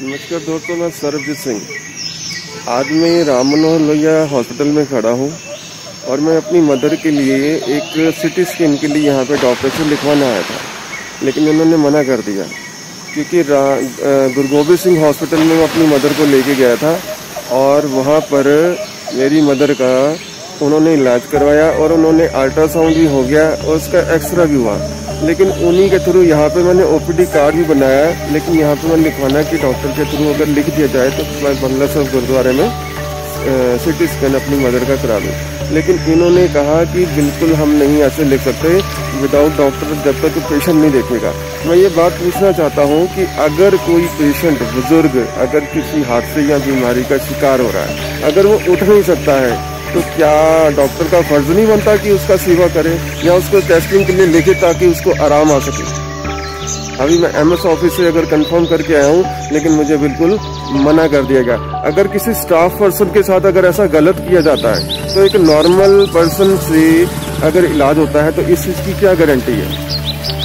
नमस्कार दोस्तों, मैं सरबजीत सिंह। आज मैं राम मनोहर लोहिया हॉस्पिटल में खड़ा हूँ और मैं अपनी मदर के लिए एक सिटी स्कैन के लिए यहाँ पे डॉक्टर से लिखवाना आया था, लेकिन उन्होंने मना कर दिया क्योंकि गुरु गोबिंद सिंह हॉस्पिटल में मैं अपनी मदर को लेके गया था और वहाँ पर मेरी मदर का उन्होंने इलाज करवाया और उन्होंने अल्ट्रासाउंड भी हो गया और उसका एक्सरा भी हुआ। लेकिन उन्हीं के थ्रू यहाँ पे मैंने ओपीडी कार्ड भी बनाया, लेकिन यहाँ पे मैंने लिखवाना कि डॉक्टर के थ्रू अगर लिख दिया जाए तो मैं बंगला साहब गुरुद्वारे में सिटी स्कैन अपनी मदर का करा लूँ। लेकिन इन्होंने कहा कि बिल्कुल हम नहीं ऐसे लिख सकते विदाउट डॉक्टर, जब तक पेशेंट नहीं देखेगा। मैं ये बात पूछना चाहता हूँ कि अगर कोई पेशेंट बुजुर्ग अगर किसी हादसे या बीमारी का शिकार हो रहा है, अगर वो उठ नहीं सकता है, तो क्या डॉक्टर का फर्ज नहीं बनता कि उसका सेवा करे या उसको टेस्टिंग के लिए लेके ताकि उसको आराम आ सके। अभी मैं एमएस ऑफिस से अगर कंफर्म करके आया हूँ, लेकिन मुझे बिल्कुल मना कर दिया गया। अगर किसी स्टाफ पर्सन के साथ अगर ऐसा गलत किया जाता है तो एक नॉर्मल पर्सन से अगर इलाज होता है तो इस चीज़ की क्या गारंटी है?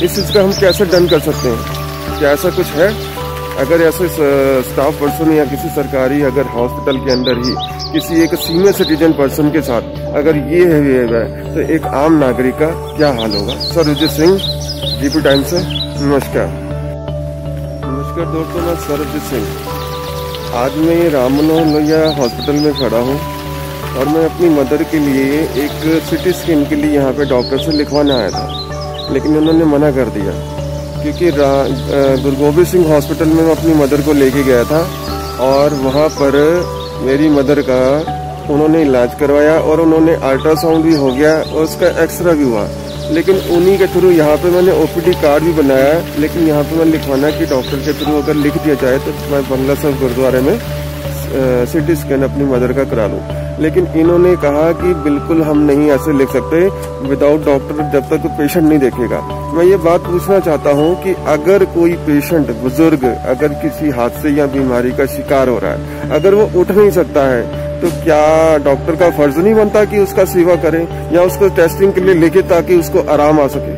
इस चीज़ का हम कैसे डन कर सकते हैं? क्या ऐसा कुछ है? अगर ऐसे स्टाफ पर्सन या किसी सरकारी अगर हॉस्पिटल के अंदर ही किसी एक सीनियर सिटीजन पर्सन के साथ अगर ये है तो एक आम नागरिक का क्या हाल होगा? सरबजीत सिंह, जीपी टाइम से। नमस्कार दोस्तों, मैं सरबजीत सिंह। आज मैं राम मनोहर लोहिया हॉस्पिटल में खड़ा हूँ और मैं अपनी मदर के लिए एक सिटी स्कैन के लिए यहाँ पे डॉक्टर से लिखवाना आया था, लेकिन उन्होंने मना कर दिया क्योंकि गुरु गोबिंद सिंह हॉस्पिटल में मैं अपनी मदर को लेके गया था और वहाँ पर मेरी मदर का उन्होंने इलाज करवाया और उन्होंने अल्ट्रासाउंड भी हो गया और उसका एक्सरा भी हुआ। लेकिन उन्हीं के थ्रू यहाँ पे मैंने ओपीडी कार्ड भी बनाया, लेकिन यहाँ पे मैंने लिखवाना कि डॉक्टर के थ्रू अगर लिख दिया जाए तो मैं बंगला साहब गुरुद्वारे में सिटी स्कैन अपनी मदर का करा लूँ। लेकिन इन्होंने कहा कि बिल्कुल हम नहीं ऐसे लिख सकते विदाउट डॉक्टर, जब तक पेशेंट नहीं देखेगा। मैं ये बात पूछना चाहता हूँ कि अगर कोई पेशेंट बुजुर्ग अगर किसी हादसे या बीमारी का शिकार हो रहा है, अगर वो उठ नहीं सकता है, तो क्या डॉक्टर का फर्ज नहीं बनता कि उसका सेवा करें या उसको टेस्टिंग के लिए लेके ताकि उसको आराम आ सके।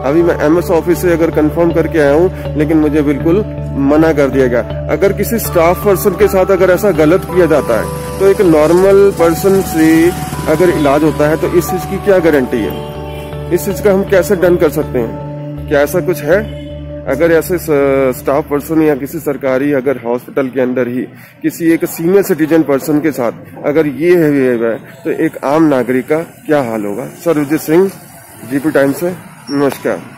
अभी मैं एमएस ऑफिस से अगर कंफर्म करके आया हूँ, लेकिन मुझे बिल्कुल मना कर दिया गया। अगर किसी स्टाफ पर्सन के साथ अगर ऐसा गलत किया जाता है तो एक नॉर्मल पर्सन से अगर इलाज होता है तो इस चीज की क्या गारंटी है? इस चीज का हम कैसे डन कर सकते हैं? क्या ऐसा कुछ है? अगर ऐसे स्टाफ पर्सन या किसी सरकारी अगर हॉस्पिटल के अंदर ही किसी एक सीनियर सिटीजन पर्सन के साथ अगर ये है तो एक आम नागरिक का क्या हाल होगा? सरबजीत सिंह, जीपी टाइम से। नमस्कार।